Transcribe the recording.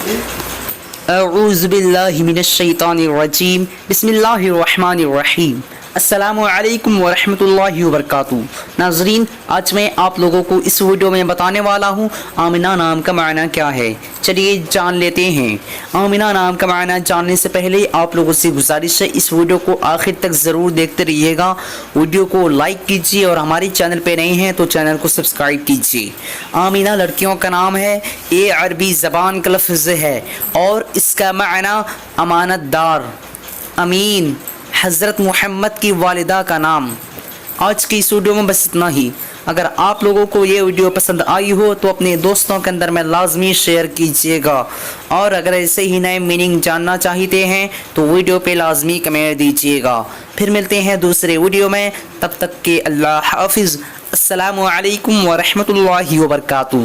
اعوذ باللہ من الشیطان الرجیم بسم اللہ الرحمن الرحیم السلام علیکم ورحمۃ اللہ وبرکاتہ۔ ناظرین، آج میں آپ لوگوں کو اس ویڈیو میں بتانے والا ہوں آمنہ نام کا معنی کیا ہے۔ چلیے جان لیتے ہیں۔ آمنہ نام کا معنی جاننے سے پہلے آپ لوگوں سے گزارش ہے اس ویڈیو کو آخر تک ضرور دیکھتے رہیے گا۔ ویڈیو کو لائک کیجیے اور ہمارے چینل پہ نئے ہیں تو چینل کو سبسکرائب کیجیے۔ آمنہ لڑکیوں کا نام ہے، یہ عربی زبان کا لفظ ہے اور اس کا معنی امانت دار، امین، حضرت محمد کی والدہ کا نام۔ آج کی اس ویڈیو میں بس اتنا ہی۔ اگر آپ لوگوں کو یہ ویڈیو پسند آئی ہو تو اپنے دوستوں کے اندر میں لازمی شیئر کیجیے گا، اور اگر ایسے ہی نئے میننگ جاننا چاہتے ہیں تو ویڈیو پہ لازمی کمنٹ دیجیے گا۔ پھر ملتے ہیں دوسرے ویڈیو میں، تب تک کہ اللہ حافظ۔ السلام علیکم ورحمۃ اللہ وبرکاتہ۔